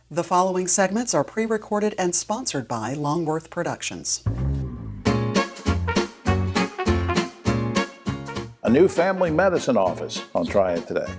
The following segments are pre-recorded and sponsored by Longworth Productions. A new family medicine office on Triad Today.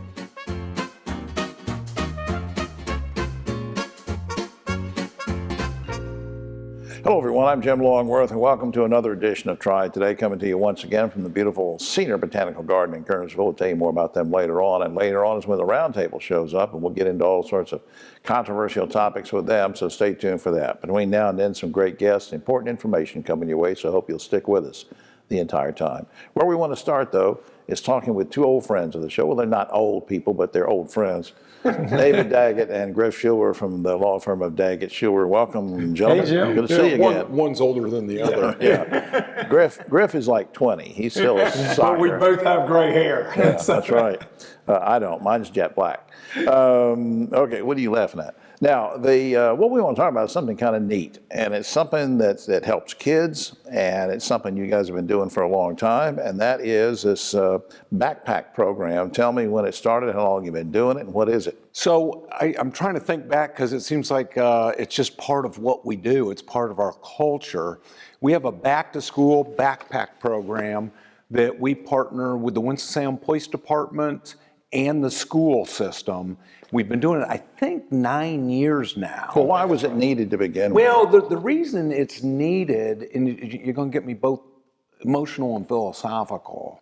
Hello everyone, I'm Jim Longworth and welcome to another edition of Triad Today, coming to you once again from the beautiful Cedar Botanical Garden in Kernersville. We'll tell you more about them later on, and later on is when the roundtable shows up and we'll get into all sorts of controversial topics with them, so stay tuned for that. Between now and then, some great guests, important information coming your way, so I hope you'll stick with us the entire time. Where we want to start though is talking with two old friends of the show. Well, they're not old people, but they're old friends. David Daggett and Griff Schiller from the law firm of Daggett Schiller. Welcome, gentlemen. Hey, Jim. Good to see you again. One's older than the other. Yeah. Griff is like 20. He's still a soccer. But we both have gray hair. Yeah, that's right. I don't. Mine's jet black. Okay, what are you laughing at? Now, what we want to talk about is something kind of neat, and it's something that helps kids, and it's something you guys have been doing for a long time, and that is this backpack program. Tell me when it started, how long you've been doing it, and what is it? So I'm trying to think back because it seems like it's just part of what we do. It's part of our culture. We have a back-to-school backpack program that we partner with the Winston-Salem Police Department and the school system. We've been doing it, I think, 9 years now. Well, why was it needed to begin with? Well, the reason it's needed, and you're going to get me both emotional and philosophical,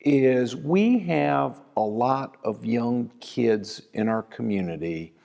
is we have a lot of young kids in our community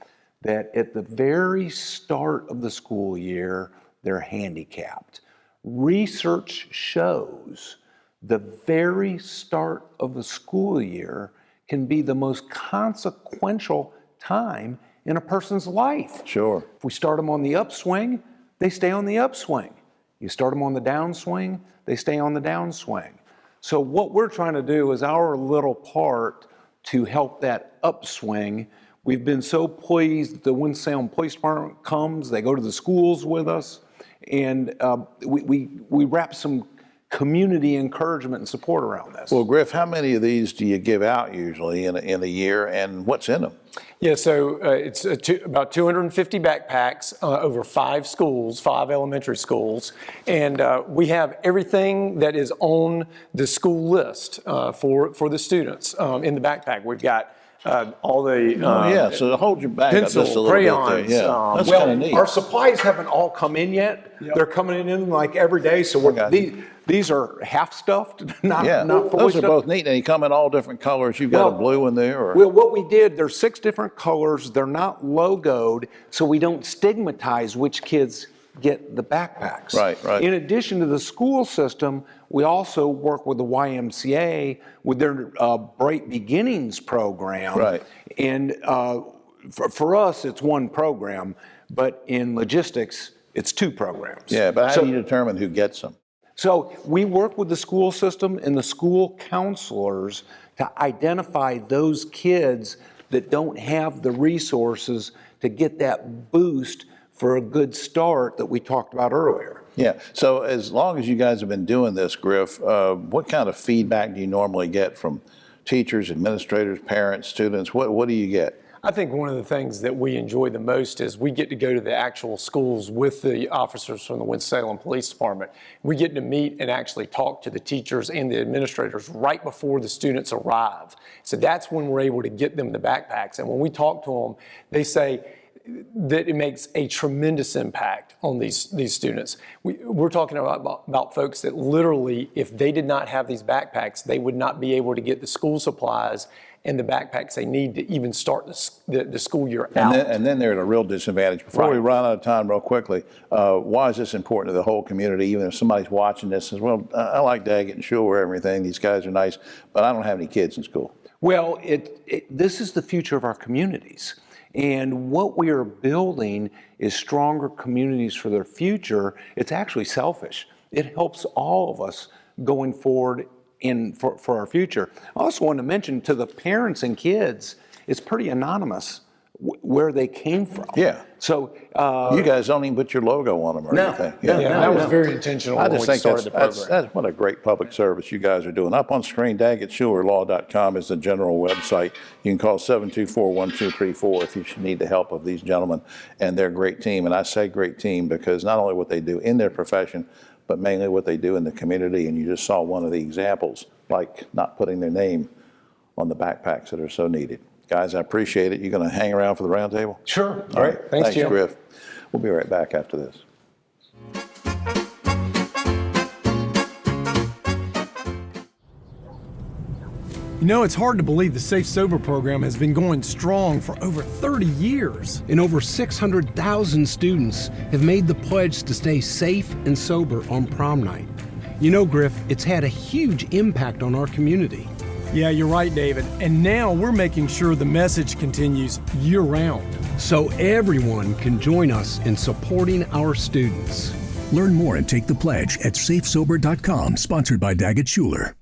that at the very start of the school year, they're handicapped. Research shows the very start of the school year can be the most consequential time in a person's life. Sure. If we start them on the upswing, they stay on the upswing. You start them on the downswing, they stay on the downswing. So what we're trying to do is our little part to help that upswing. We've been so pleased that the Winston-Salem Police Department comes, they go to the schools with us, and we wrap some community encouragement and support around this. Well, Griff, how many of these do you give out usually in a year, and what's in them? Yeah, so it's about 250 backpacks over 5 schools, 5 elementary schools, and we have everything that is on the school list for the students in the backpack. We've got all the so hold your back pencils, up just a little crayons. bit there. Yeah, that's well, kind of neat. our supplies haven't all come in yet. Yep. They're coming in like every day, so these are half stuffed, not fully those are stuffed. both neat, and they come in all different colors. You've got a blue in there, or Well, what we did, there's 6 different colors. They're not logoed, so we don't stigmatize which kids get the backpacks. Right. In addition to the school system, we also work with the YMCA with their Bright Beginnings program. Right. And for us, it's one program, but in logistics, it's 2 programs. yeah. But how do you determine who gets them? So we work with the school system and the school counselors to identify those kids that don't have the resources to get that boost for a good start that we talked about earlier. Yeah. So as long as you guys have been doing this, Griff, what kind of feedback do you normally get from teachers, administrators, parents, students? What do you get? I think one of the things that we enjoy the most is we get to go to the actual schools with the officers from the Winston-Salem Police Department. We get to meet and actually talk to the teachers and the administrators right before the students arrive. So that's when we're able to get them the backpacks. And when we talk to them, they say that it makes a tremendous impact on these students. We're talking about folks that literally, if they did not have these backpacks, they would not be able to get the school supplies and the backpacks they need to even start the school year out. And then they're at a real disadvantage. Before we run out of time real quickly, why is this important to the whole community? Even if somebody's watching this and says, well, I like Daggett and Schiller, everything, these guys are nice, but I don't have any kids in school. Well, this is the future of our communities. And what we are building is stronger communities for their future. It's actually selfish. It helps all of us going forward for our future. I also want to mention to the parents and kids, it's pretty anonymous where they came from. Yeah. So You guys don't even put your logo on them or anything. no, Yeah, that was very intentional I when just we think started the program. that's what a great public service you guys are doing. Up on screen, DaggettSchulerLaw.com is the general website. You can call 724-1234 if you should need the help of these gentlemen and their great team. And I say great team because not only what they do in their profession, but mainly what they do in the community. And you just saw one of the examples, like not putting their name on the backpacks that are so needed. Guys, I appreciate it. You going to hang around for the roundtable? sure. All right. Thanks, Jim. Griff. We'll be right back after this. You know, it's hard to believe the Safe Sober program has been going strong for over 30 years. And over 600,000 students have made the pledge to stay safe and sober on prom night. You know, Griff, it's had a huge impact on our community. Yeah, you're right, David. And now we're making sure the message continues year-round. So everyone can join us in supporting our students. Learn more and take the pledge at safesober.com, sponsored by Daggett Schuler.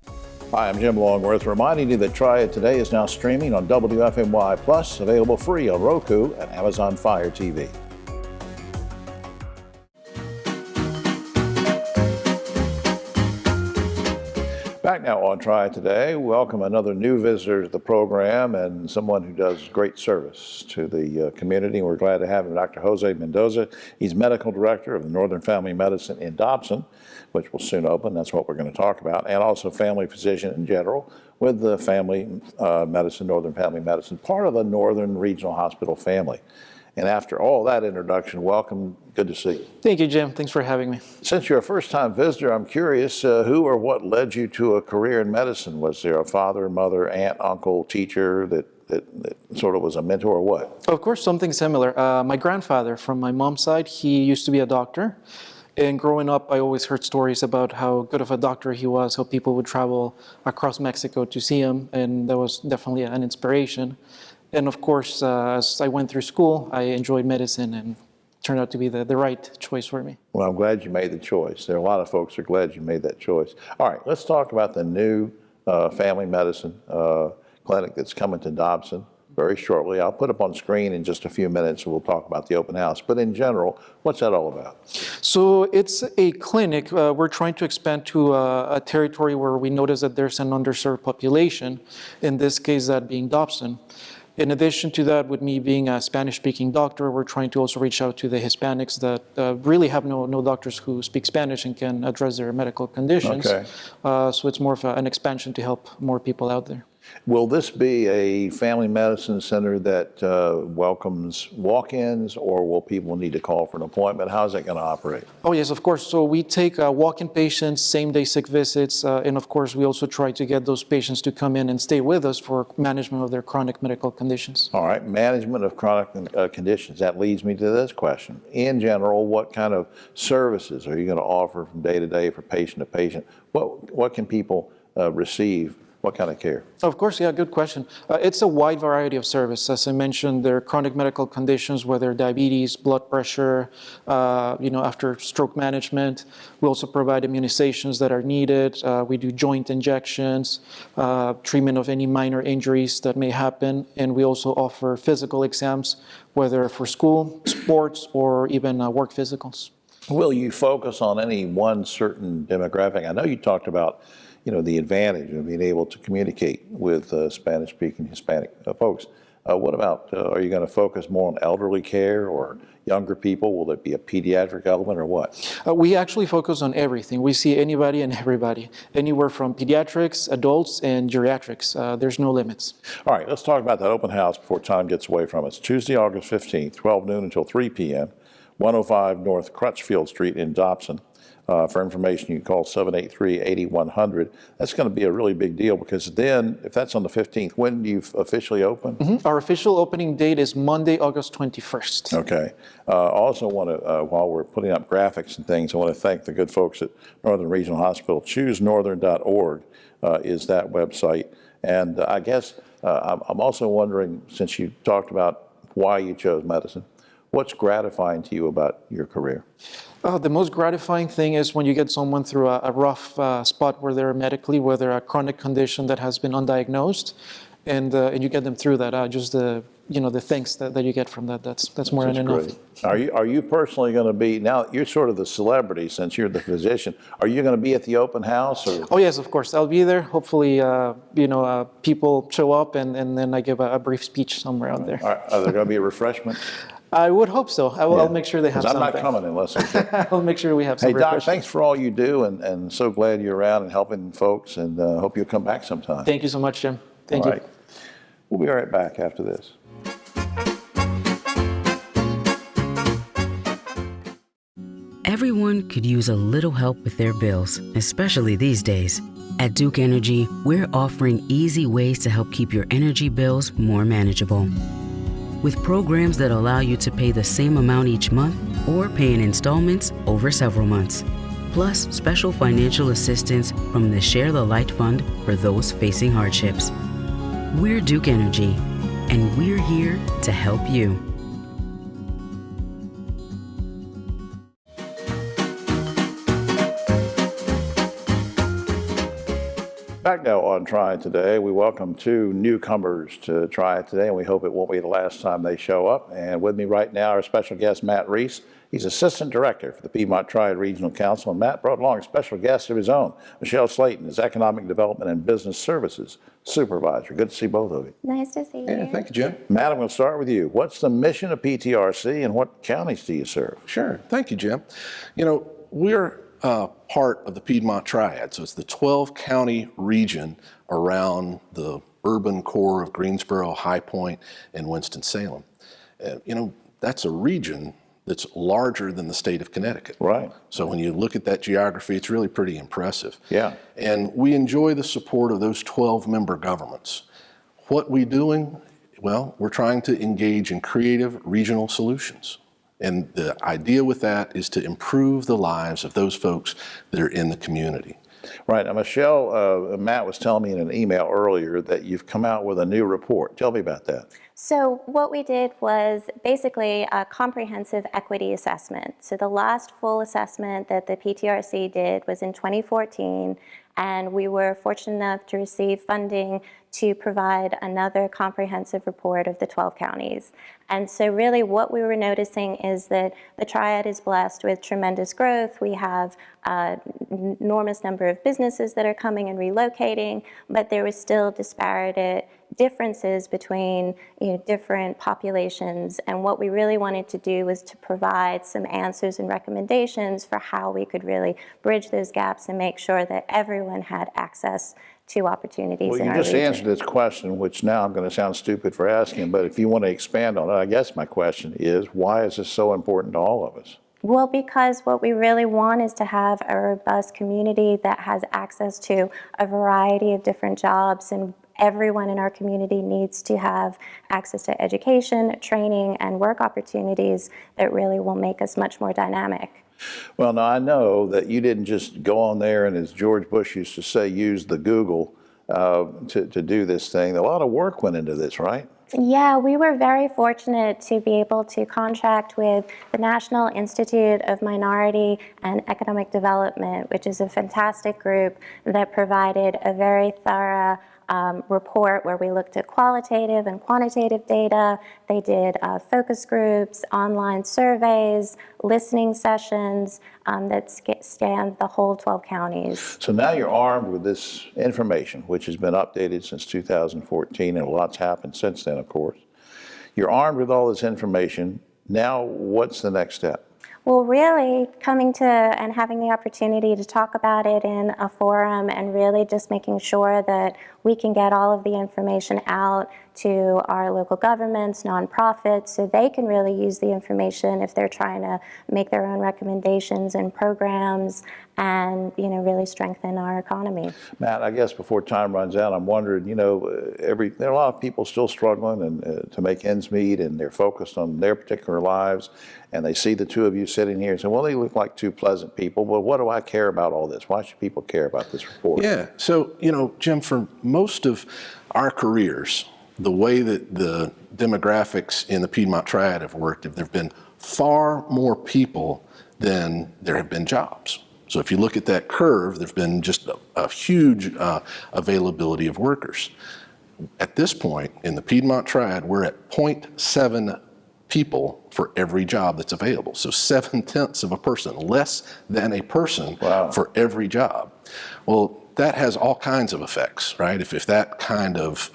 Hi, I'm Jim Longworth, reminding you that Triad Today is now streaming on WFMY Plus, available free on Roku and Amazon Fire TV. Back now on Triad Today, welcome another new visitor to the program and someone who does great service to the community. We're glad to have him, Dr. Jose Mendoza. He's medical director of the Northern Family Medicine in Dobson, which will soon open. That's what we're going to talk about. And also family physician in general with the family medicine, Northern Family Medicine, part of the Northern Regional Hospital family. And after all that introduction, welcome. Good to see you. Thank you, Jim. Thanks for having me. Since you're a first-time visitor, I'm curious who or what led you to a career in medicine? Was there a father, mother, aunt, uncle, teacher that sort of was a mentor or what? Of course, something similar. My grandfather from my mom's side, he used to be a doctor. And growing up, I always heard stories about how good of a doctor he was, how people would travel across Mexico to see him, and that was definitely an inspiration. And of course, as I went through school, I enjoyed medicine and turned out to be the right choice for me. Well, I'm glad you made the choice. There are a lot of folks who are glad you made that choice. All right, let's talk about the new family medicine clinic that's coming to Dobson very shortly. I'll put up on screen in just a few minutes and we'll talk about the open house. But in general, what's that all about? So it's a clinic. We're trying to expand to a territory where we notice that there's an underserved population, in this case that being Dobson. In addition to that, with me being a Spanish-speaking doctor, we're trying to also reach out to the Hispanics that really have no doctors who speak Spanish and can address their medical conditions. Okay. So it's more of an expansion to help more people out there. Will this be a family medicine center that welcomes walk-ins, or will people need to call for an appointment? How's that going to operate? Oh, yes, of course. So we take walk-in patients, same-day sick visits, and of course, we also try to get those patients to come in and stay with us for management of their chronic medical conditions. All right, management of chronic conditions. That leads me to this question. In general, what kind of services are you going to offer from day to day for patient to patient? What can people receive? What kind of care? Of course, yeah, good question. It's a wide variety of service. As I mentioned, there are chronic medical conditions, whether diabetes, blood pressure, after stroke management. We also provide immunizations that are needed. We do joint injections, treatment of any minor injuries that may happen. And we also offer physical exams, whether for school, sports, or even work physicals. Will you focus on any one certain demographic? I know you talked about the advantage of being able to communicate with Spanish-speaking Hispanic folks. What about, are you going to focus more on elderly care or younger people? Will there be a pediatric element or what? We actually focus on everything. We see anybody and everybody, anywhere from pediatrics, adults, and geriatrics. There's no limits. All right, let's talk about that open house before time gets away from us. Tuesday, August 15th, 12 noon until 3 p.m., 105 North Crutchfield Street in Dobson. For information, you can call 783-8100. That's going to be a really big deal because then, if that's on the 15th, when do you officially open? Mm-hmm. Our official opening date is Monday, August 21st. Okay. Also want to, while we're putting up graphics and things, I want to thank the good folks at Northern Regional Hospital. ChooseNorthern.org is that website. And I guess I'm also wondering, since you talked about why you chose medicine, what's gratifying to you about your career? The most gratifying thing is when you get someone through a rough spot where they're medically, whether a chronic condition that has been undiagnosed, and we also provide immunizations that are needed. We do joint injections, and you get them through that. Just the the thanks that you get from that. That's more than enough. Great. Are you personally going to be, now you're sort of the celebrity since you're the physician, are you going to be at the open house? Or? Oh yes, of course. I'll be there. Hopefully, people show up, and then I give a brief speech somewhere out there. Are there going to be refreshments? I would hope so. I'll make sure they have something. I'm not coming unless I'm I'll make sure we have some. Hey, Doc, thanks for all you do, and so glad you're around and helping folks, and hope you'll come back sometime. Thank you so much, Jim. Thank you. All right. We'll be right back after this. Everyone could use a little help with their bills, especially these days. At Duke Energy, we're offering easy ways to help keep your energy bills more manageable. With programs that allow you to pay the same amount each month or pay in installments over several months. Plus, special financial assistance from the Share the Light Fund for those facing hardships. We're Duke Energy, and we're here to help you. Back now on Triad Today, we welcome 2 newcomers to Triad Today, and we hope it won't be the last time they show up. And with me right now, our special guest, Matt Reese. He's Assistant Director for the Piedmont Triad Regional Council, and Matt brought along a special guest of his own, Michelle Slayton, is Economic Development and Business Services Supervisor. Good to see both of you. Nice to see you. Yeah, thank you, Jim. Matt, I'm going to start with you. What's the mission of PTRC, and what counties do you serve? Sure. Thank you, Jim. We're part of the Piedmont Triad, so it's the 12-county region around the urban core of Greensboro, High Point, and Winston-Salem. That's a region that's larger than the state of Connecticut. Right. So when you look at that geography, it's really pretty impressive. Yeah. And we enjoy the support of those 12 member governments. What we doing? Well, we're trying to engage in creative regional solutions. And the idea with that is to improve the lives of those folks that are in the community. Right. Now, Michelle, Matt was telling me in an email earlier that you've come out with a new report. Tell me about that. So what we did was basically a comprehensive equity assessment. So the last full assessment that the PTRC did was in 2014, and we were fortunate enough to receive funding to provide another comprehensive report of the 12 counties. And so really what we were noticing is that the Triad is blessed with tremendous growth. We have an enormous number of businesses that are coming and relocating, but there was still disparate differences between different populations. And what we really wanted to do was to provide some answers and recommendations for how we could really bridge those gaps and make sure that everyone had access to opportunities in our region. Well, you just answered this question, which now I'm going to sound stupid for asking, but if you want to expand on it, I guess my question is, why is this so important to all of us? Well, because what we really want is to have a robust community that has access to a variety of different jobs, and everyone in our community needs to have access to education, training, and work opportunities that really will make us much more dynamic. Well, now I know that you didn't just go on there and, as George Bush used to say, use the Google to do this thing. A lot of work went into this, right? Yeah, we were very fortunate to be able to contract with the National Institute of Minority and Economic Development, which is a fantastic group that provided a very thorough report where we looked at qualitative and quantitative data. They did focus groups, online surveys, listening sessions that scanned the whole 12 counties. So now you're armed with this information, which has been updated since 2014, and a lot's happened since then, of course. You're armed with all this information. Now, what's the next step? Well, really coming to and having the opportunity to talk about it in a forum and really just making sure that we can get all of the information out to our local governments, nonprofits, so they can really use the information if they're trying to make their own recommendations and programs and, really strengthen our economy. Matt, I guess before time runs out, I'm wondering, there are a lot of people still struggling and to make ends meet, and they're focused on their particular lives, and they see the two of you sitting here and say, well, they look like two pleasant people, but what do I care about all this? Why should people care about this report? Yeah, so, Jim, for most of our careers, the way that the demographics in the Piedmont Triad have worked, there have been far more people than there have been jobs. So if you look at that curve, there's been just a huge availability of workers. at this point in the Piedmont Triad, we're at 0.7 people for every job that's available. So 7/10 of a person, less than a person for every job. Well, that has all kinds of effects, right? If that kind of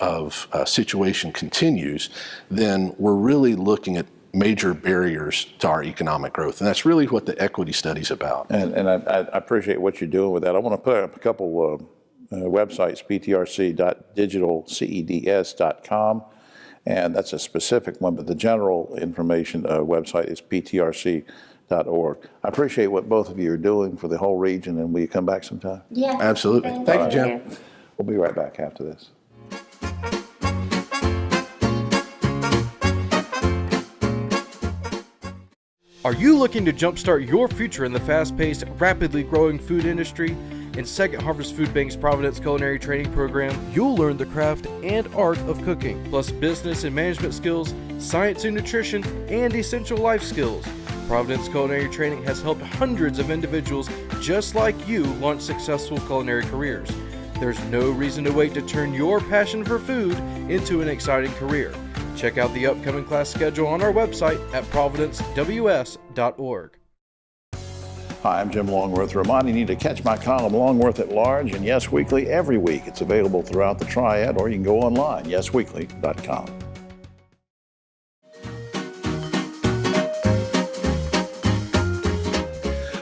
situation continues, then we're really looking at major barriers to our economic growth. And that's really what the equity study's about. And I appreciate what you're doing with that. I want to put up a couple websites, ptrc.digitalceds.com, and that's a specific one, but the general information website is ptrc.org. I appreciate what both of you are doing for the whole region, and will you come back sometime? Yeah. Absolutely. Thank you, Jim. We'll be right back after this. Are you looking to jumpstart your future in the fast-paced, rapidly growing food industry? In Second Harvest Food Bank's Providence Culinary Training Program, you'll learn the craft and art of cooking, plus business and management skills, science and nutrition, and essential life skills. Providence Culinary Training has helped hundreds of individuals just like you launch successful culinary careers. There's no reason to wait to turn your passion for food into an exciting career. Check out the upcoming class schedule on our website at providencews.org. Hi, I'm Jim Longworth, reminding you to catch my column Longworth at Large and Yes Weekly every week. It's available throughout the Triad, or you can go online, yesweekly.com.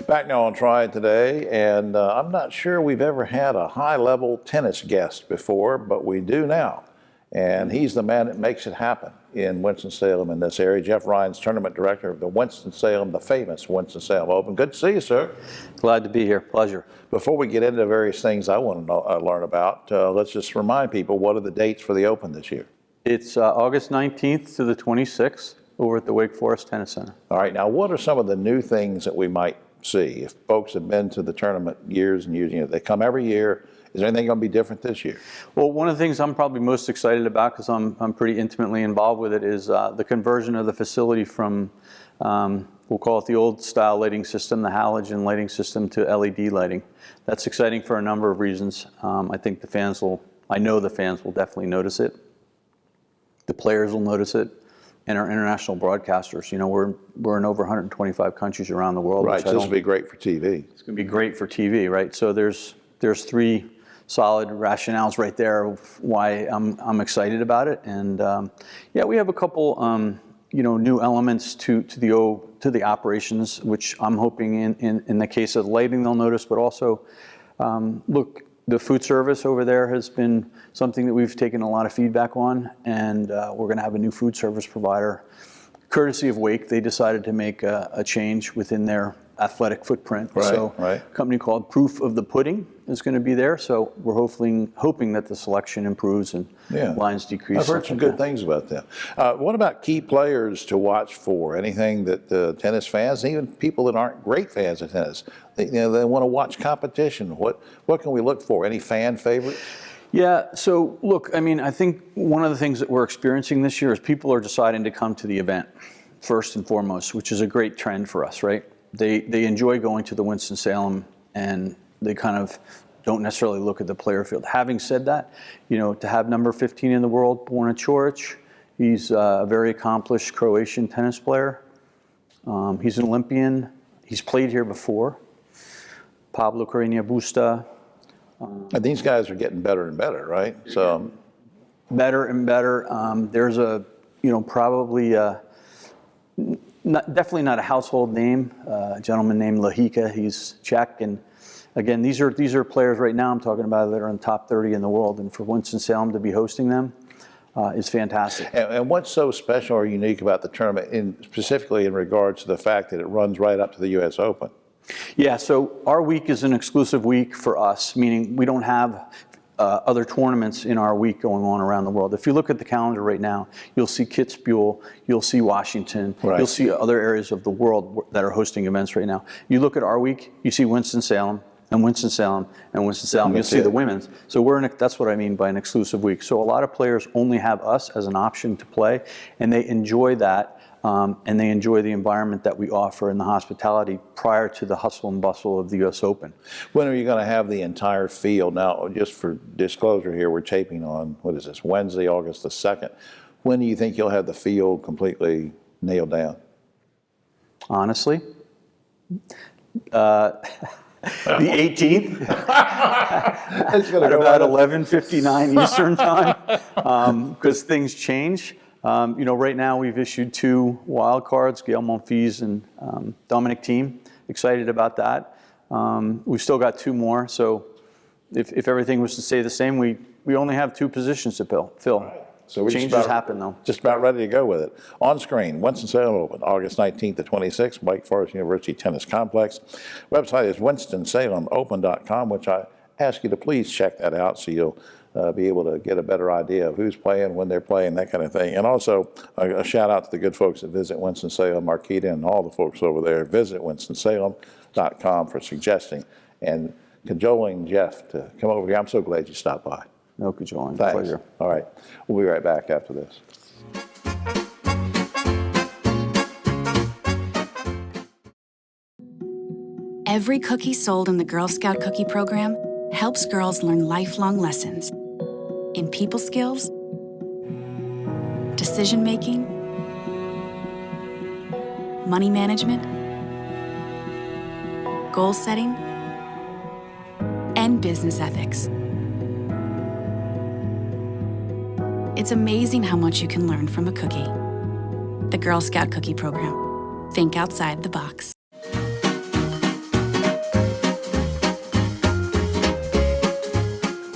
Back now on Triad Today, and I'm not sure we've ever had a high-level tennis guest before, but we do now. And he's the man that makes it happen in Winston-Salem in this area. Jeff Ryan's tournament director of the Winston-Salem, the famous Winston-Salem Open. Good to see you, sir. Glad to be here. Pleasure. Before we get into various things I want to learn about, let's just remind people, what are the dates for the Open this year? It's August 19th to the 26th over at the Wake Forest Tennis Center. All right. Now, what are some of the new things that we might see? If folks have been to the tournament years and years, they come every year. Is there anything going to be different this year? Well, one of the things I'm probably most excited about, because I'm pretty intimately involved with it, is the conversion of the facility from, we'll call it the old style lighting system, the halogen lighting system, to LED lighting. That's exciting for a number of reasons. I think I know the fans will definitely notice it. The players will notice it. And our international broadcasters, we're in over 125 countries around the world. Right, so this will be great for TV. It's going to be great for TV, right? So there's three solid rationales right there of why I'm excited about it. And yeah, we have a couple new elements to the operations, which I'm hoping in the case of lighting they'll notice, but also look, the food service over there has been something that we've taken a lot of feedback on, and we're going to have a new food service provider. Courtesy of Wake, they decided to make a change within their athletic footprint. Right, so right. A company called Proof of the Pudding is going to be there. So we're hoping that the selection improves and lines decrease. I've heard some good things about them. What about key players to watch for? Anything that tennis fans, even people that aren't great fans of tennis, they want to watch competition. What can we look for? Any fan favorites? Yeah, so look, I think one of the things that we're experiencing this year is people are deciding to come to the event first and foremost, which is a great trend for us, right? They enjoy going to the Winston-Salem, and they kind of don't necessarily look at the player field. Having said that, to have number 15 in the world, Borna Coric, he's a very accomplished Croatian tennis player. He's an Olympian. He's played here before. Pablo Carreño Busta. And these guys are getting better and better, right? So better and better. There's probably definitely not a household name. A gentleman named Lahika. He's Czech, and again, these are players right now I'm talking about that are in the top 30 in the world, and for Winston-Salem to be hosting them is fantastic. And what's so special or unique about the tournament, specifically in regards to the fact that it runs right up to the U.S. Open? Yeah, so our week is an exclusive week for us, meaning we don't have other tournaments in our week going on around the world. If you look at the calendar right now, you'll see Kitzbühel, you'll see Washington, you'll see other areas of the world that are hosting events right now. You look at our week, you see Winston-Salem, and Winston-Salem, and Winston-Salem. You'll see the women's. So that's what I mean by an exclusive week. So a lot of players only have us as an option to play, and they enjoy that. and they enjoy the environment that we offer and the hospitality prior to the hustle and bustle of the U.S. Open. When are you going to have the entire field? Now, just for disclosure here, we're taping on, what is this, Wednesday, August the 2nd. When do you think you'll have the field completely nailed down? Honestly, the 18th at about 11:59 Eastern time, because things change. Right now we've issued 2 wild cards, Gail Monfils and Dominic Thiem. Excited about that. We've still got 2 more, so if everything was to stay the same, we only have 2 positions to fill. Right. So we changes happen though. Just about ready to go with it. On screen, Winston-Salem Open, August 19th to 26th, Wake Forest University Tennis Complex. Website is winstonsalemopen.com, which I ask you to please check that out so you'll be able to get a better idea of who's playing, when they're playing, that kind of thing. And also a shout out to the good folks that visit Winston-Salem, Marquita, and all the folks over there. Visit winstonsalem.com for suggesting and cajoling Jeff to come over here. I'm so glad you stopped by. No cajoling. Thanks. Pleasure. All right. We'll be right back after this. Every cookie sold in the Girl Scout Cookie Program helps girls learn lifelong lessons in people skills, decision making, money management, goal setting, and business ethics. It's amazing how much you can learn from a cookie. The Girl Scout Cookie Program. Think outside the box.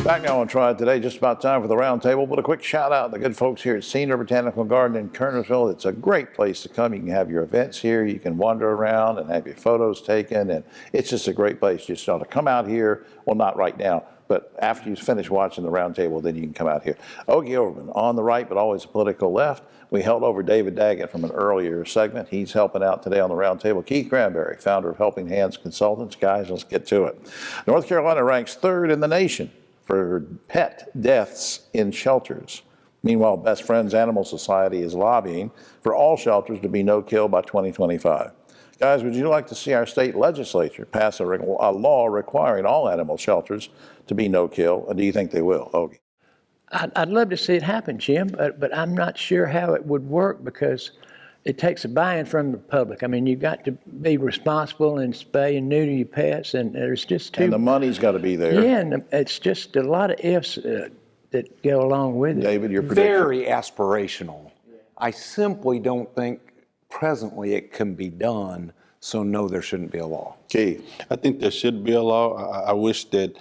Back now on Triad Today, just about time for the roundtable, but a quick shout out to the good folks here at Senior Botanical Garden in Kernersville. It's a great place to come. You can have your events here, you can wander around and have your photos taken, and it's just a great place. You just ought to come out here, well, not right now, but after you finish watching the roundtable, then you can come out here. Ogie Overman, on the right, but always a political left. We held over David Daggett from an earlier segment. He's helping out today on the roundtable. Keith Cranberry, founder of Helping Hands Consultants. Guys, let's get to it. North Carolina ranks 3rd in the nation for pet deaths in shelters. Meanwhile, Best Friends Animal Society is lobbying for all shelters to be no-kill by 2025. Guys, would you like to see our state legislature pass a law requiring all animal shelters to be no-kill? And do you think they will, Ogie? I'd love to see it happen, Jim, but I'm not sure how it would work because it takes a buy-in from the public. I mean, you've got to be responsible and spay and neuter your pets, and there's just too... And the money's got to be there. Yeah, and it's just a lot of ifs that go along with it. David, your prediction? Very aspirational. I simply don't think presently it can be done, so no, there shouldn't be a law. Keith? I think there should be a law. I wish that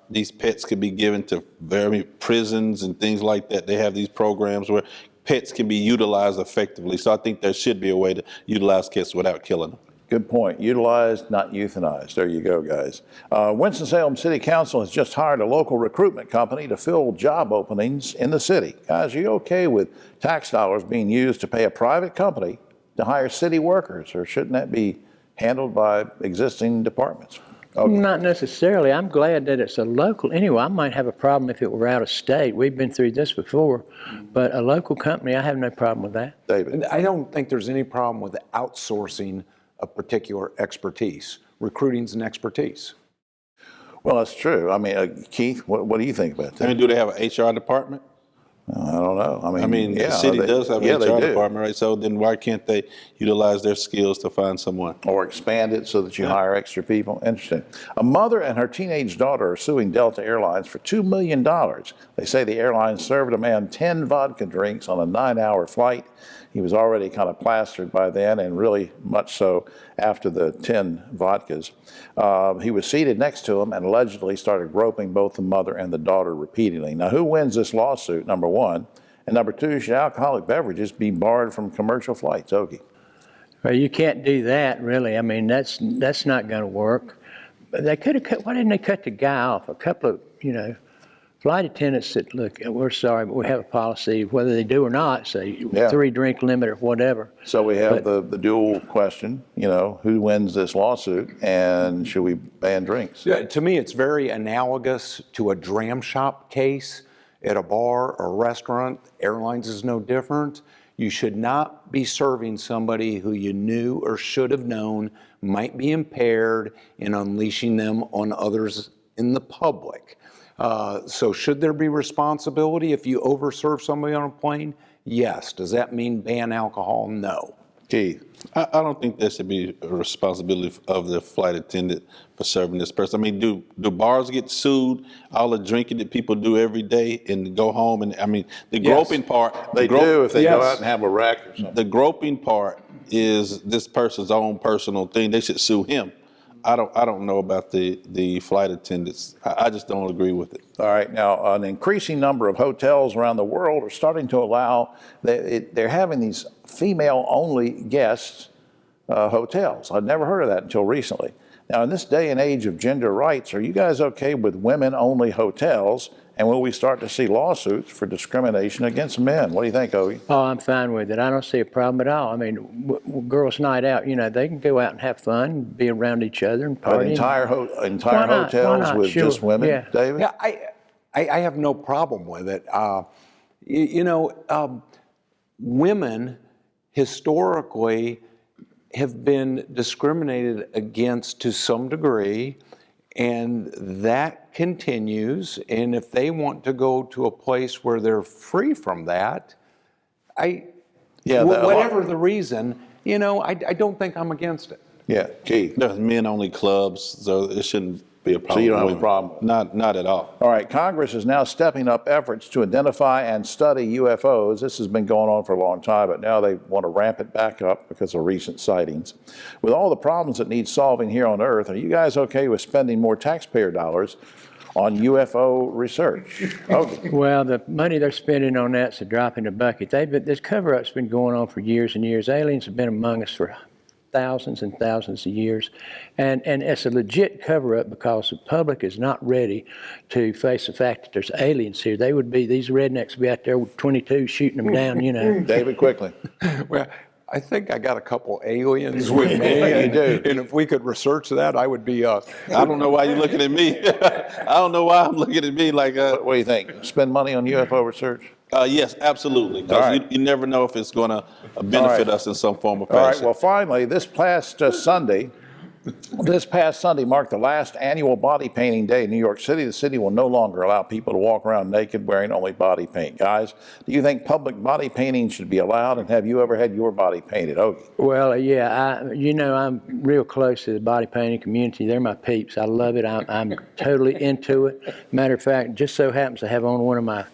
these pets could be given to very prisons and things like that. They have these programs where pets can be utilized effectively. So I think there should be a way to utilize cats without killing them. Good point. Utilized, not euthanized. There you go, guys. Winston-Salem City Council has just hired a local recruitment company to fill job openings in the city. Guys, are you okay with tax dollars being used to pay a private company to hire city workers, or shouldn't that be handled by existing departments? Okay. Not necessarily. I'm glad that it's a local. Anyway, I might have a problem if it were out of state. We've been through this before, but a local company, I have no problem with that. David? I don't think there's any problem with outsourcing a particular expertise. Recruiting's an expertise. Well, that's true. I mean, Keith, what do you think about that? I mean, do they have an HR department? I don't know. The city does have an HR department, right? So then why can't they utilize their skills to find someone? Or expand it so that you hire extra people? Interesting. A mother and her teenage daughter are suing Delta Airlines for $2 million. They say the airline served a man 10 vodka drinks on a 9-hour flight. He was already kind of plastered by then, and really much so after the 10 vodkas. He was seated next to him and allegedly started groping both the mother and the daughter repeatedly. Now, who wins this lawsuit, number one? And number two, should alcoholic beverages be barred from commercial flights? Ogie? Well, you can't do that, really. I mean, that's not going to work. They could have cut, why didn't they cut the guy off? A couple of, flight attendants said, look, we're sorry, but we have a policy, whether they do or not, say 3-drink limit or whatever. So we have the dual question, who wins this lawsuit, and should we ban drinks? Yeah, to me, it's very analogous to a dram shop case at a bar or restaurant. Airlines is no different. You should not be serving somebody who you knew or should have known might be impaired and unleashing them on others in the public. So should there be responsibility if you overserve somebody on a plane? Yes. Does that mean ban alcohol? No. Keith? I don't think that should be a responsibility of the flight attendant for serving this person. I mean, do bars get sued? All the drinking that people do every day and go home, and I mean, the groping part. They do if they go out and have a wreck or something. The groping part is this person's own personal thing. They should sue him. I don't know about the flight attendants. I just don't agree with it. All right. Now, an increasing number of hotels around the world are starting to allow, they're having these female-only guest hotels. I'd never heard of that until recently. Now, in this day and age of gender rights, are you guys okay with women-only hotels? And will we start to see lawsuits for discrimination against men? What do you think, Ogie? Oh, I'm fine with it. I don't see a problem at all. I mean, girls' night out, you know, they can go out and have fun, be around each other and party. But entire hotels with just women, yeah. David? Yeah, I have no problem with it. Women historically have been discriminated against to some degree, and that continues. And if they want to go to a place where they're free from that, whatever the reason, you know, I don't think I'm against it. Yeah, Keith. There's men-only clubs, so it shouldn't be a problem. So you don't have a problem? Not at all. All right, Congress is now stepping up efforts to identify and study UFOs. This has been going on for a long time, but now they want to ramp it back up because of recent sightings. With all the problems that need solving here on Earth, are you guys okay with spending more taxpayer dollars on UFO research? Okay. Well, the money they're spending on that's a drop in the bucket. This cover-up's been going on for years and years. Aliens have been among us for thousands and thousands of years. And it's a legit cover-up because the public is not ready to face the fact that there's aliens here. These rednecks would be out there with 22 shooting them down, you know. David, quickly. Well, I think I got a couple aliens with me. You do. And if we could research that, I would be... I don't know why you're looking at me. I don't know why I'm looking at me like... What do you think? Spend money on UFO research? Yes, absolutely. Because you never know if it's going to benefit us in some form or fashion. All right, well, finally, this past Sunday marked the last annual body painting day in New York City. The city will no longer allow people to walk around naked wearing only body paint. Guys, do you think public body painting should be allowed, and have you ever had your body painted? Okay. Well, yeah, I'm real close to the body painting community. They're my peeps. I love it. I'm totally into it. Matter of fact, just so happens I have on one of my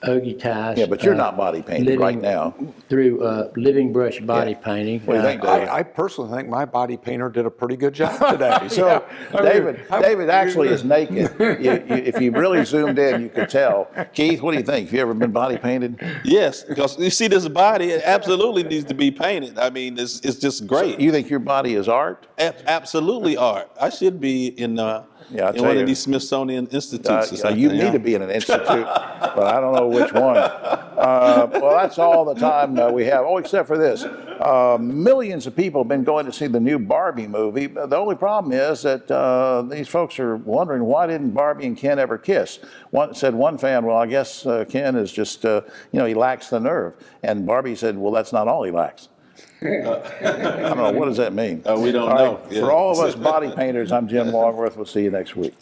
Ogie ties. Yeah, but you're not body painted right now. Through living brush body painting. What do you think, David? I personally think my body painter did a pretty good job today. So, David actually is naked. If you really zoomed in, you could tell. Keith, what do you think? Have you ever been body painted? Yes, because you see this body, it absolutely needs to be painted. I mean, it's just great. So you think your body is art? Absolutely art. I should be in one of these Smithsonian institutes or something. You need to be in an institute, but I don't know which one. Well, that's all the time we have. Oh, except for this. Millions of people have been going to see the new Barbie movie. The only problem is that these folks are wondering, why didn't Barbie and Ken ever kiss? One fan, well, I guess Ken is just, he lacks the nerve. And Barbie said, well, that's not all he lacks. I don't know. What does that mean? We don't know. Right, for all of us body painters, I'm Jim Longworth. We'll see you next week.